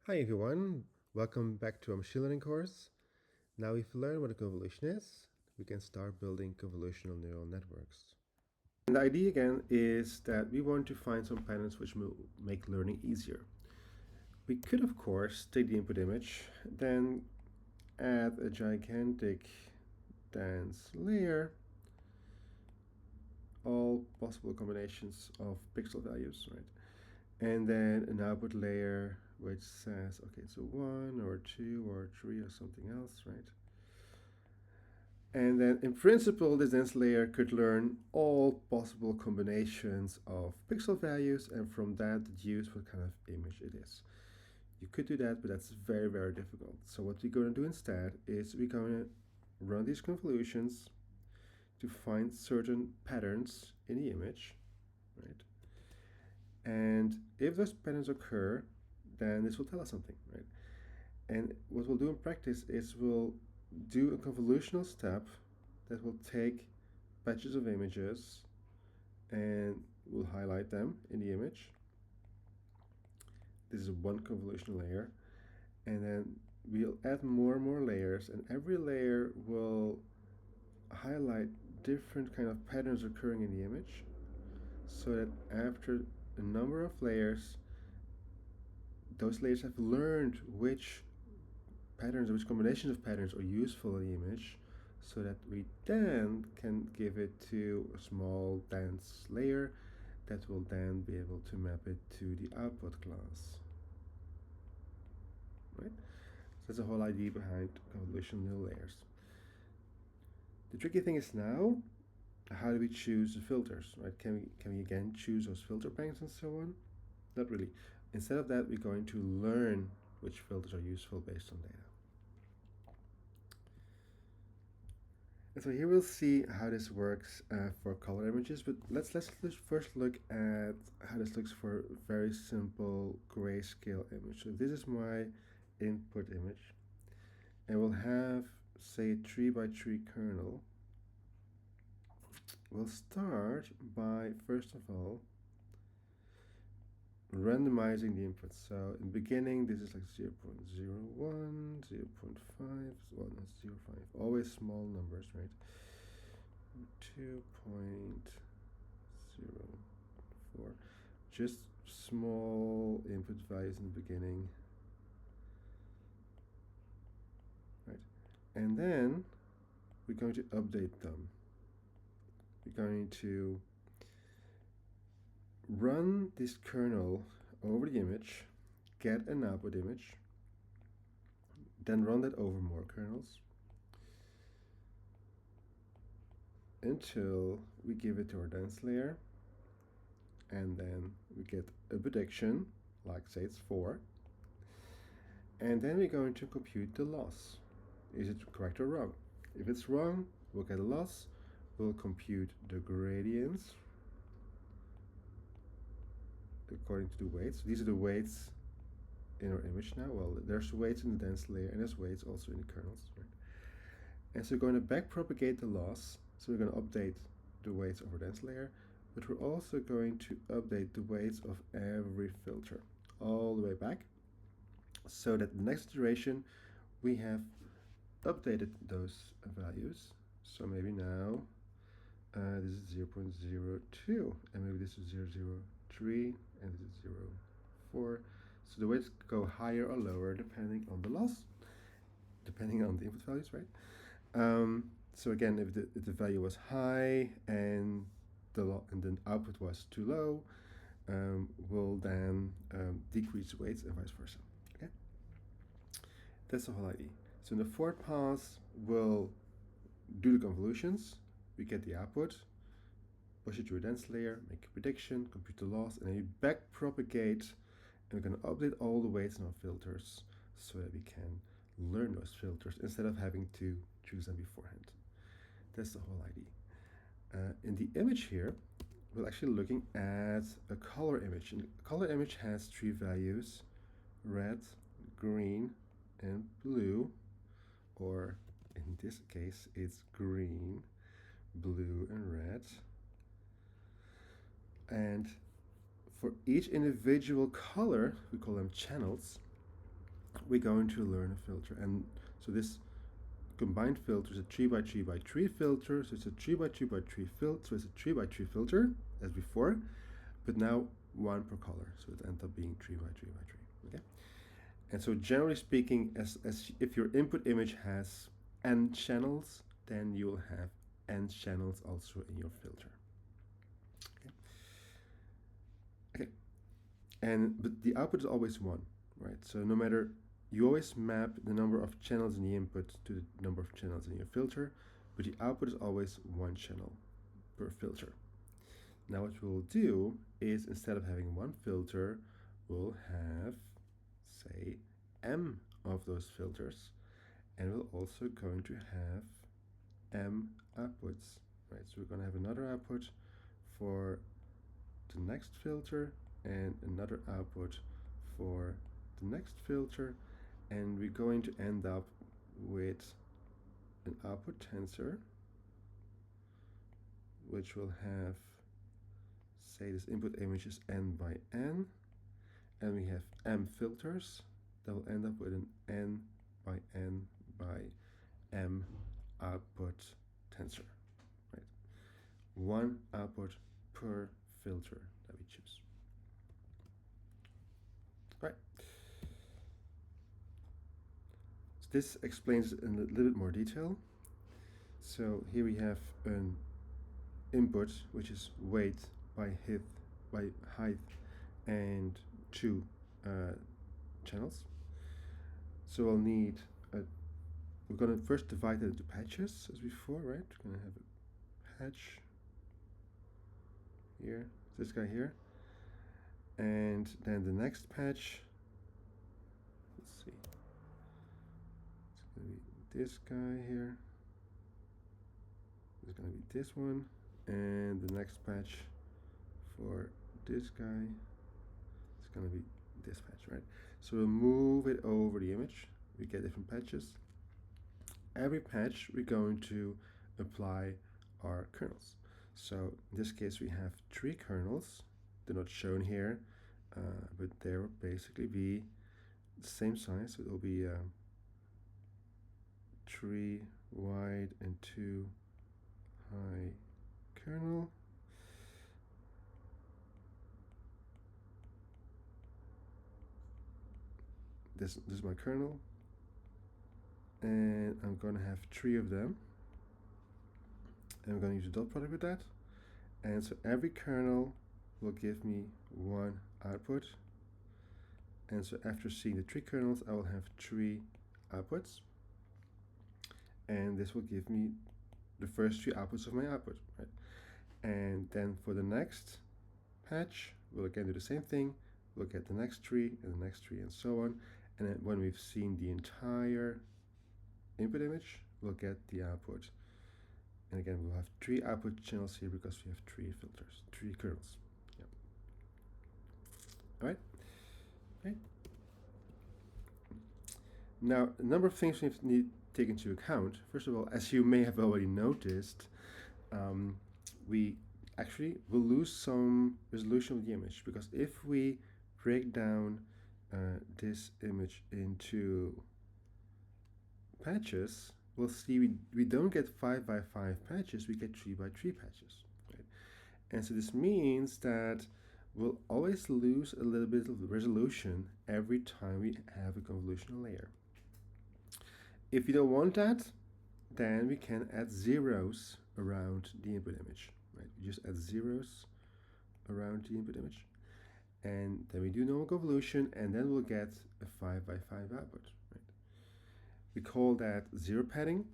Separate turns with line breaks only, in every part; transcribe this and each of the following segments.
Hi everyone, welcome back to our machine learning course. Now we've learned what a convolution is, we can start building convolutional neural networks. And the idea again is that we want to find some patterns which will make learning easier. We could of course take the input image, then add a gigantic dense layer, all possible combinations of pixel values, right? And then an output layer which says, okay, it's a 1 or 2 or 3 or something else, right? And then in principle, this dense layer could learn all possible combinations of pixel values and from that deduce what kind of image it is. You could do that, but that's very, very difficult. So what we're going to do instead is we're going to run these convolutions to find certain patterns in the image, right? And if those patterns occur, then this will tell us something, right? And what we'll do in practice is we'll do a convolutional step that will take batches of images and we'll highlight them in the image. This is one convolutional layer. And then we'll add more and more layers, and every layer will highlight different kind of patterns occurring in the image, so that after a number of layers, those layers have learned which patterns, which combinations of patterns are useful in the image, so that we then can give it to a small dense layer that will then be able to map it to the output class. Right? So that's the whole idea behind convolutional neural layers. The tricky thing is now, how do we choose the filters? Right? Can we again choose those filter banks and so on? Not really. Instead of that, we're going to learn which filters are useful based on data. And so here we'll see how this works for color images, but let's first look at how this looks for a very simple grayscale image. So this is my input image, and we'll have, say, a 3 by 3 kernel. We'll start by, first of all, randomizing the inputs. So in the beginning, this is like 0 0.01, 0 0.5, well, not 0 0.5, always small numbers, right? 2.04, just small input values in the beginning, right? And then we're going to update them. We're going to run this kernel over the image, get an output image, then run that over more kernels until we give it to our dense layer, and then we get a prediction, like say it's 4, and then we're going to compute the loss. Is it correct or wrong? If it's wrong, we'll get a loss. We'll compute the gradients according to the weights. These are the weights in our image now. Well, there's weights in the dense layer and there's weights also in the kernels, right? And so we're going to backpropagate the loss. So we're going to update the weights of our dense layer, but we're also going to update the weights of every filter all the way back, so that the next iteration we have updated those values. So maybe now this is 0 0.02, and maybe this is 0.003, and this is 0.4. So the weights go higher or lower depending on the loss, depending on the input values, right? So again, if the value was high and the output was too low, we'll then decrease the weights and vice versa. Okay, that's the whole idea. So in the fourth pass, we'll do the convolutions. We get the output, push it to a dense layer, make a prediction, compute the loss, and then you backpropagate, and we're going to update all the weights in our filters so that we can learn those filters instead of having to choose them beforehand. That's the whole idea. In the image here, we're actually looking at a color image. And a color image has 3 values: red, green, and blue. Or in this case, it's green, blue, and red. And for each individual color, we call them channels, we're going to learn a filter. And so this combined filter is a 3 by 3 by 3 filter. So it's a 3 by 3 by 3 filter. So it's a 3 by 3 filter as before, but now one per color. So it ends up being 3 by 3 by 3. Okay. And so generally speaking, as if your input image has n channels, then you will have n channels also in your filter. Okay. But the output is always one, right? So no matter, you always map the number of channels in the input to the number of channels in your filter, but the output is always one channel per filter. Now what we'll do is, instead of having one filter, we'll have, say, m of those filters, and we're also going to have m outputs, right? So we're going to have another output for the next filter and another output for the next filter, and we're going to end up with an output tensor which will have, say, this input image is n by n, and we have m filters that will end up with an n by n by m output tensor, right? One output per filter that we choose. Right. So this explains in a little bit more detail. So here we have an input which is weight by height and two channels. So we'll need we're going to first divide it into patches as before, right? We're going to have a patch here, this guy here, and then the next patch, let's see, it's going to be this guy here, it's going to be this one, and the next patch for this guy is going to be this patch, right? So we'll move it over the image, we get different patches. Every patch we're going to apply our kernels. So in this case we have 3 kernels. They're not shown here, but they will basically be the same size. So it'll be 3 wide and 2 high kernel. This is my kernel, and I'm going to have 3 of them. And I'm going to use a dot product with that. And so every kernel will give me 1 output. And so after seeing the 3 kernels, I will have 3 outputs. And this will give me the first 3 outputs of my output, right? And then for the next patch, we'll again do the same thing. We'll get the next 3 and the next 3 and so on. And then when we've seen the entire input image, we'll get the output. And again, we'll have 3 output channels here because we have 3 filters, 3 kernels. Yep. All right. Right. Now, a number of things we need to take into account. First of all, as you may have already noticed, we actually will lose some resolution of the image, because if we break down this image into patches, we'll see we don't get 5 by 5 patches, we get 3 by 3 patches, right? And so this means that we'll always lose a little bit of resolution every time we have a convolutional layer. If you don't want that, then we can add zeros around the input image, right? We just add zeros around the input image, and then we do normal convolution, and then we'll get a 5 by 5 output, right? We call that zero padding,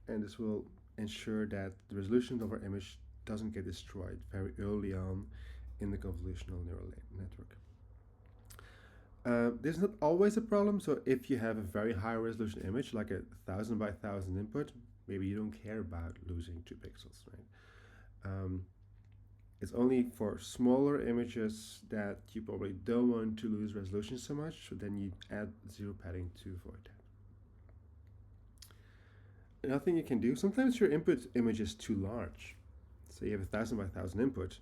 and this will ensure that the resolution of our image doesn't get destroyed very early on in the convolutional neural network. This is not always a problem, so if you have a very high resolution image, like a 1000 by 1000 input, maybe you don't care about losing 2 pixels, right? It's only for smaller images that you probably don't want to lose resolution so much, so then you add zero padding to avoid that. Another thing you can do, sometimes your input image is too large. So you have a 1000 by 1000 input.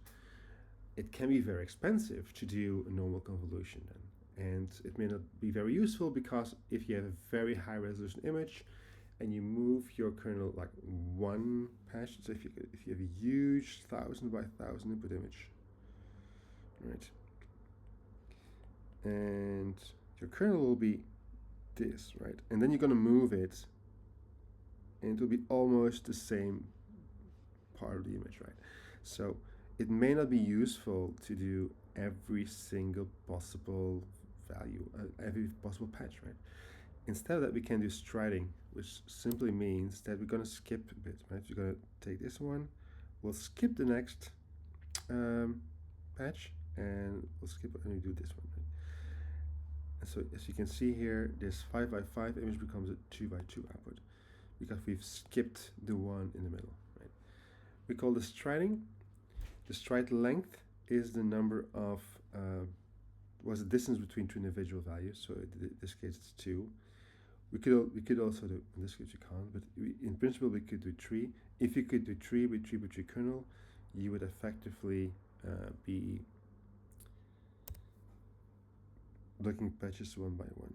It can be very expensive to do a normal convolution then. And it may not be very useful because if you have a very high resolution image and you move your kernel like one patch, so if you have a huge 1000 by 1000 input image, right, and your kernel will be this, right, and then you're going to move it and it will be almost the same part of the image, right? So it may not be useful to do every single possible value, every possible patch, right? Instead of that, we can do striding, which simply means that we're going to skip a bit, right? We're going to take this one, we'll skip the next patch, and we'll skip it and we do this one, right? And so as you can see here, this 5 by 5 image becomes a 2 by 2 output because we've skipped the one in the middle, right? We call this striding. The stride length is the number of was the distance between two individual values. So in this case, it's 2. We could also do, in this case you can't, but in principle we could do 3. If you could do 3 with 3 by 3 kernel, you would effectively be looking patches one by one.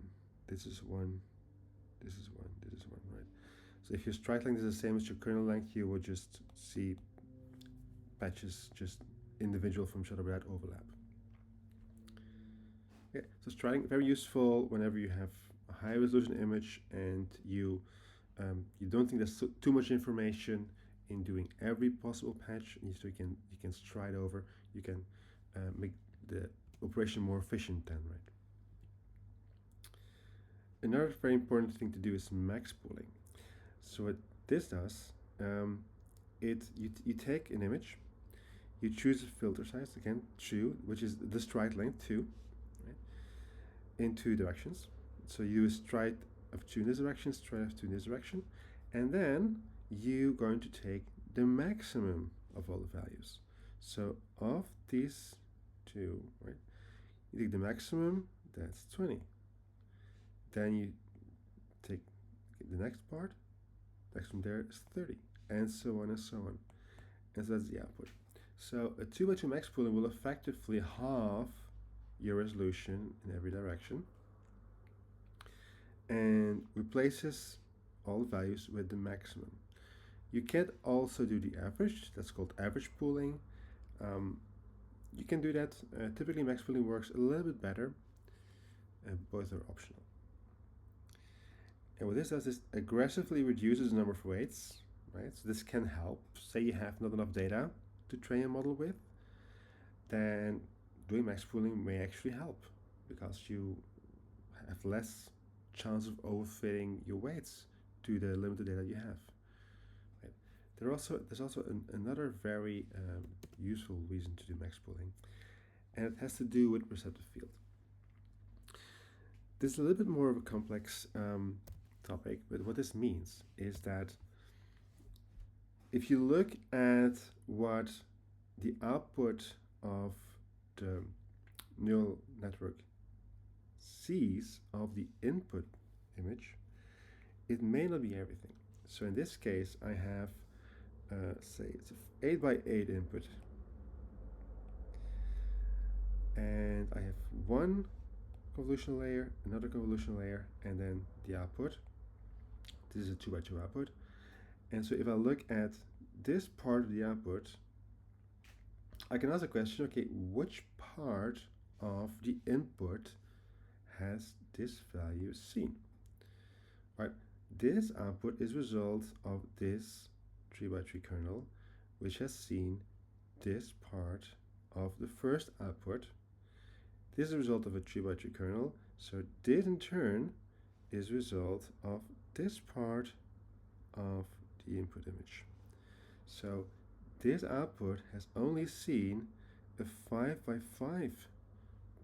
This is 1, this is 1, this is 1, right? So if your stride length is the same as your kernel length, you will just see patches just individual from each other without overlap. Yeah, so striding, very useful whenever you have a high resolution image and you don't think there's too much information in doing every possible patch, so you can stride over, you can make the operation more efficient then, right? Another very important thing to do is max pooling. So what this does, you take an image, you choose a filter size, again 2, which is the stride length 2, right, in 2 directions. So you use stride of 2 in this direction, stride of 2 in this direction, and then you're going to take the maximum of all the values. So of these 2, right, you take the maximum, that's 20. Then you take the next part, next from there is 30, and so on and so on. And so that's the output. So a 2 by 2 max pooling will effectively halve your resolution in every direction and replaces all the values with the maximum. You can also do the average, that's called average pooling. You can do that. Typically max pooling works a little bit better, and both are optional. And what this does is aggressively reduces the number of weights, right? So this can help. Say you have not enough data to train a model with, then doing max pooling may actually help because you have less chance of overfitting your weights to the limited data you have. Right? There's also another very useful reason to do max pooling, and it has to do with receptive field. This is a little bit more of a complex topic, but what this means is that if you look at what the output of the neural network sees of the input image, it may not be everything. So in this case, I have, say, it's an 8 by 8 input, and I have one convolutional layer, another convolutional layer, and then the output. This is a 2 by 2 output. And so if I look at this part of the output, I can ask a question, okay, which part of the input has this value seen? Right, this output is a result of this 3 by 3 kernel, which has seen this part of the first output. This is a result of a 3 by 3 kernel, so this in turn is a result of this part of the input image. So this output has only seen a 5 by 5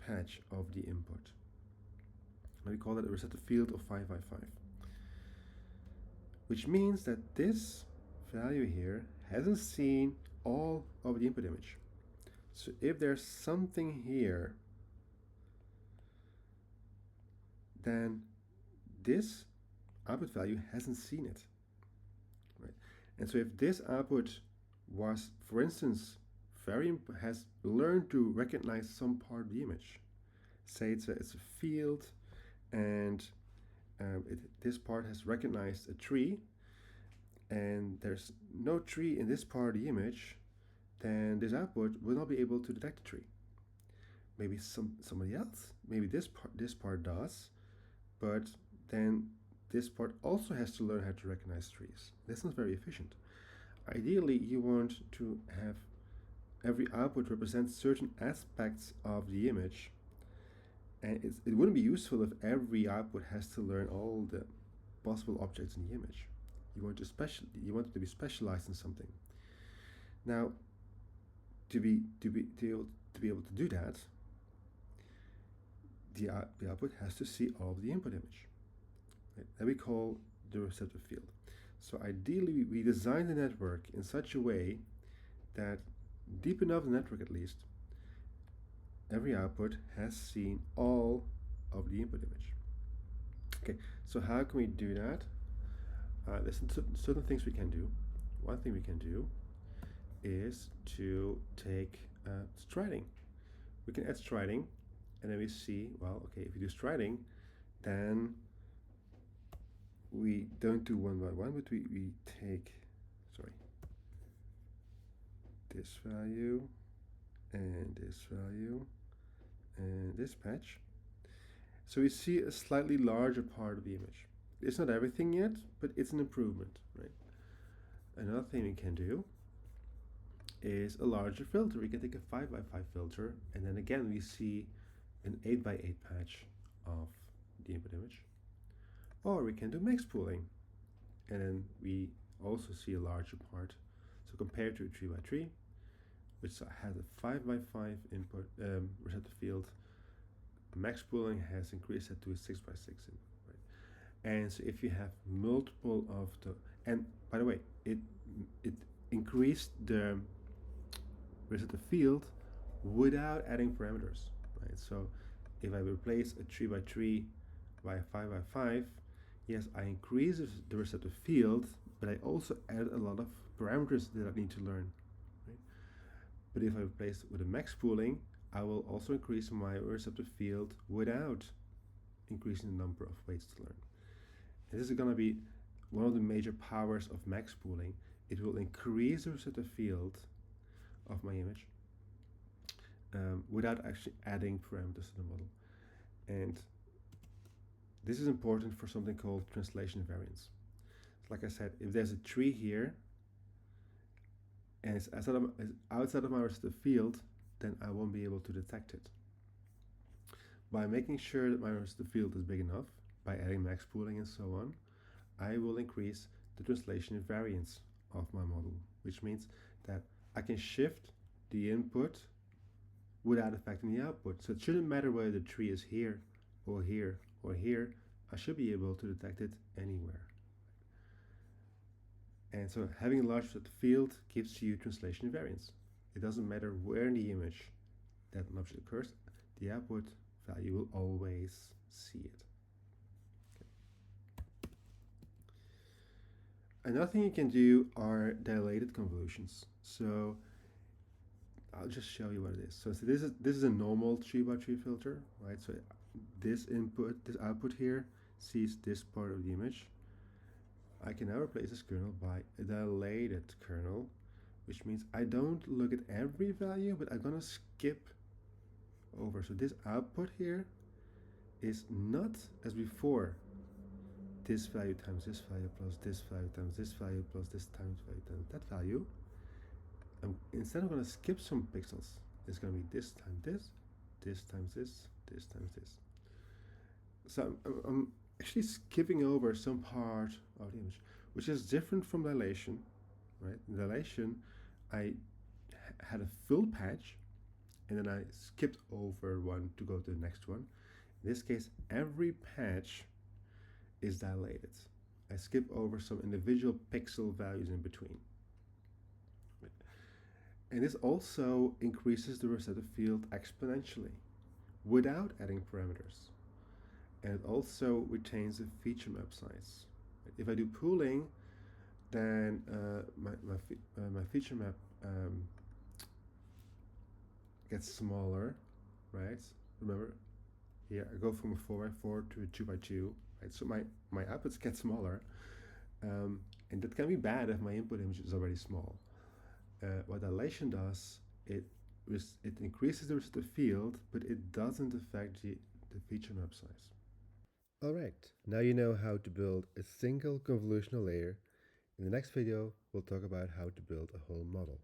patch of the input. We call that a receptive field of 5 by 5. Which means that this value here hasn't seen all of the input image. So if there's something here, then this output value hasn't seen it. Right? And so if this output was, for instance, has learned to recognize some part of the image, Say it's a field, and this part has recognized a tree, and there's no tree in this part of the image, then this output will not be able to detect the tree. Maybe somebody else, maybe this part does, but then this part also has to learn how to recognize trees. That's not very efficient. Ideally, you want to have every output represent certain aspects of the image, and it wouldn't be useful if every output has to learn all the possible objects in the image. You want it to be specialized in something. Now, to be able to do that, the output has to see all of the input image. Right? That we call the receptive field. So ideally, we design the network in such a way that deep enough the network at least, every output has seen all of the input image. Okay, so how can we do that? There's certain things we can do. One thing we can do is to take striding. We can add striding, and then we see, well, okay, if we do striding, then we don't do one by one, but we take, sorry, this value, and this value, and this patch. So we see a slightly larger part of the image. It's not everything yet, but it's an improvement, right? Another thing we can do is a larger filter. We can take a 5 by 5 filter, and then again we see an 8 by 8 patch of the input image. Or we can do max pooling, and then we also see a larger part. So compared to a 3 by 3, which has a 5 by 5 input receptive field, max pooling has increased it to a 6 by 6 input. Right? And so if you have multiple of the, and by the way, it increased the receptive field without adding parameters. Right? So if I replace a 3 by 3 by a 5 by 5, yes, I increase the receptive field, but I also add a lot of parameters that I need to learn. Right? But if I replace it with a max pooling, I will also increase my receptive field without increasing the number of weights to learn. And this is going to be one of the major powers of max pooling. It will increase the receptive field of my image without actually adding parameters to the model. And this is important for something called translation variance. Like I said, if there's a tree here and it's outside of my receptive field, then I won't be able to detect it. By making sure that my receptive field is big enough, by adding max pooling and so on, I will increase the translation variance of my model, which means that I can shift the input without affecting the output. So it shouldn't matter whether the tree is here or here or here, I should be able to detect it anywhere. And so having a large receptive field gives you translation variance. It doesn't matter where in the image that an object occurs, the output value will always see it. Okay. Another thing you can do are dilated convolutions. So I'll just show you what it is. So this is a normal 3 by 3 filter, right? So this output here sees this part of the image. I can now replace this kernel by a dilated kernel, which means I don't look at every value, but I'm gonna skip over. So this output here is not as before, this value times this value plus this value times this value plus this times value times that value. Instead I'm gonna skip some pixels. It's gonna be this times this times this, this times this. So I'm actually skipping over some part of the image, which is different from dilation, right? In dilation, I had a full patch, and then I skipped over one to go to the next one. In this case, every patch is dilated. I skip over some individual pixel values in between. And this also increases the receptive field exponentially without adding parameters. And it also retains the feature map size. If I do pooling, then my feature map gets smaller, right? Remember, here I go from a 4x4 to a 2x2, right? So my outputs get smaller, and that can be bad if my input image is already small. What dilation does, it increases the receptive field, but it doesn't affect the feature map size. Alright, now you know how to build a single convolutional layer. In the next video, we'll talk about how to build a whole model.